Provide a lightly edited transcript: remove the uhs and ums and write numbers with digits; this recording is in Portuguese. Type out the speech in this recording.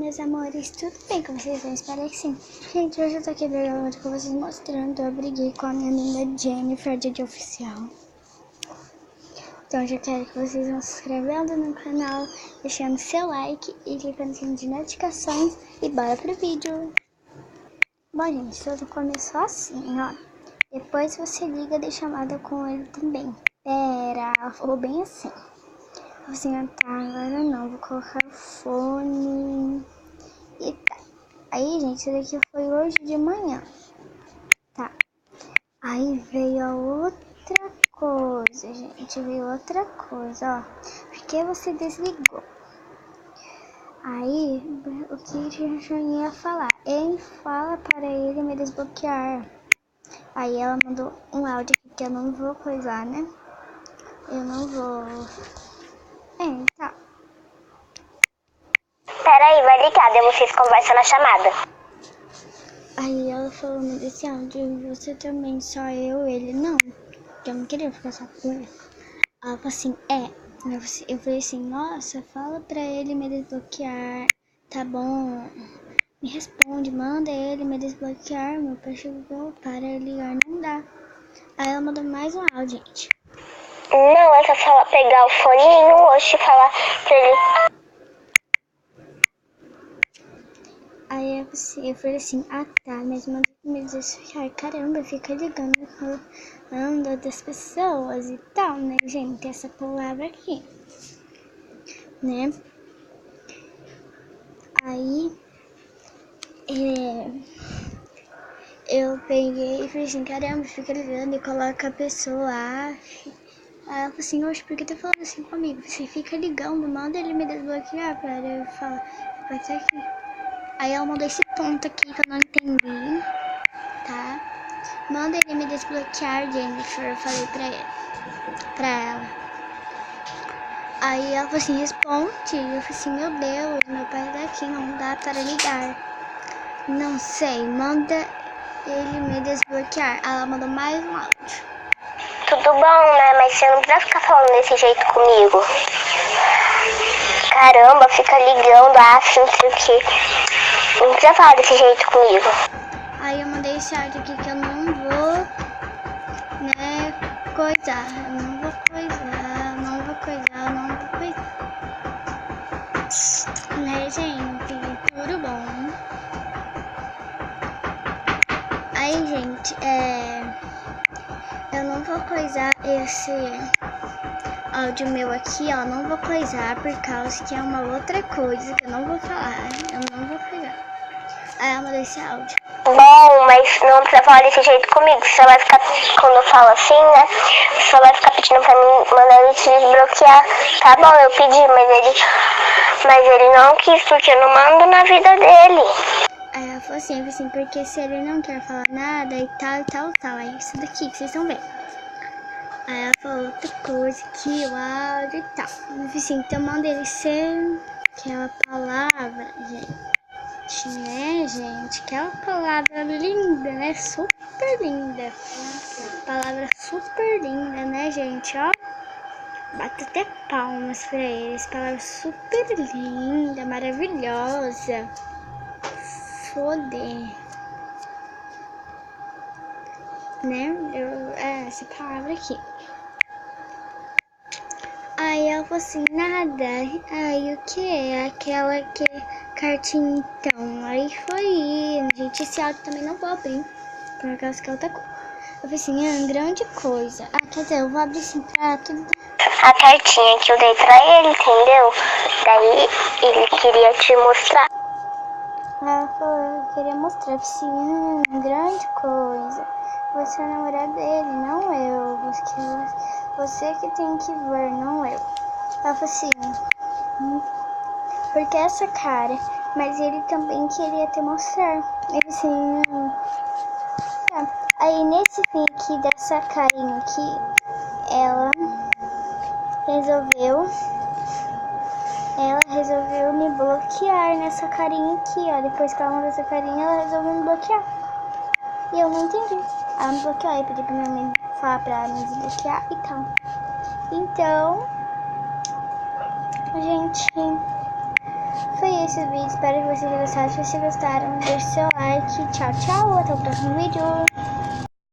meus amores, tudo bem com vocês? Eu espero que sim. Gente, hoje eu tô aqui gravando com vocês mostrando eu briguei com a minha amiga Jennifer de oficial. Então eu já quero que vocês vão se inscrevendo no canal, deixando seu like e clicando no sininho de notificações e bora pro vídeo. Bom, gente, tudo começou assim, ó. Depois você liga de chamada com ele também. Pera, ou bem assim. Assim, tá, agora não, vou colocar o fone e tá. Aí, gente, isso daqui foi hoje de manhã, tá? Aí veio a outra coisa, gente, veio outra coisa, ó. Por que você desligou? Aí, o que eu ia falar? Ele fala para ele me desbloquear. Aí ela mandou um áudio aqui que eu não vou coisar, né? Eu não vou... tá. Peraí, vai ligar, daí vocês conversam na chamada. Aí ela falou desse áudio, você também, só ele, não. Eu não queria ficar só com ele. Ela falou assim, Eu falei assim, nossa, fala pra ele me desbloquear, tá bom? Me responde, manda ele me desbloquear, meu pai chegou, para ligar, não dá. Aí ela mandou mais um áudio, gente. Não, é só pegar o foninho hoje e falar pra ele. Aí eu falei assim, tá, mas manda me desbloquear. Caramba, fica ligando falando das pessoas e tal, né, gente? Essa palavra aqui, né? Aí, eu peguei e falei assim, caramba, fica ligando e coloca a pessoa lá. Aí ela falou assim, oxe, por que tá falando assim comigo? Você fica ligando, manda ele me desbloquear para eu falar, vai ser aqui. Aí ela mandou esse ponto aqui que eu não entendi, tá? Manda ele me desbloquear, Jennifer, eu falei pra ela. Aí ela falou assim, responde. Eu falei assim, meu Deus, meu pai tá aqui, não dá para ligar. Não sei, manda ele me desbloquear. Ela mandou mais um áudio. Tudo bom, né? Mas você não precisa ficar falando desse jeito comigo. Caramba, fica ligando, assim, não sei o que. Não precisa falar desse jeito comigo. Aí eu mandei esse áudio aqui que eu não vou, né, coisar. Eu não vou coisar. Né, gente? Tudo bom? Aí, gente, eu não vou coisar esse áudio meu aqui, ó. Não vou coisar por causa que é uma outra coisa que eu não vou falar. Eu não vou coisar. Aí eu mandei esse áudio. Bom, mas não precisa falar desse jeito comigo. Você só vai ficar, quando eu falo assim, né? Você só vai ficar pedindo pra mim, mandar ele te desbloquear. Tá bom, eu pedi, mas ele não quis, porque eu não mando na vida dele. Aí ela falou assim, porque se ele não quer falar nada e tal. Aí isso daqui que vocês estão vendo. Aí ela falou outra coisa aqui, o áudio e tal. Eu falei assim, então manda ele ser aquela palavra, gente? Aquela palavra linda, né? Super linda. Palavra super linda, né, gente? Ó, bate até palmas pra eles. Palavra super linda, maravilhosa. Foder. Né? Essa palavra aqui. Aí ela falou assim, nada. Aí o que? Aquela que cartinha então. Aí foi, gente, esse áudio também não vou abrir, por causa que é outra coisa. Eu falei assim, é uma grande coisa. Quer dizer, eu vou abrir assim pra tudo. A cartinha que eu dei pra ele, entendeu? Daí ele queria te mostrar. Ela falou, eu queria mostrar, eu falei assim, grande coisa. Você é a namorada dele, não eu. Você que tem que ver, não eu. Ela falou assim, porque essa cara, mas ele também queria te mostrar. Ele assim, Aí nesse fim aqui dessa carinha aqui, ela resolveu me bloquear nessa carinha aqui, ó. Depois que ela mandou essa carinha, ela resolveu me bloquear. E eu não entendi. Ela me bloqueou e pediu pra minha mãe falar pra ela me desbloquear e tal. Então, gente, foi esse vídeo. Espero que vocês tenham gostado. Se vocês gostaram, deixe seu like. Tchau, tchau. Até o próximo vídeo.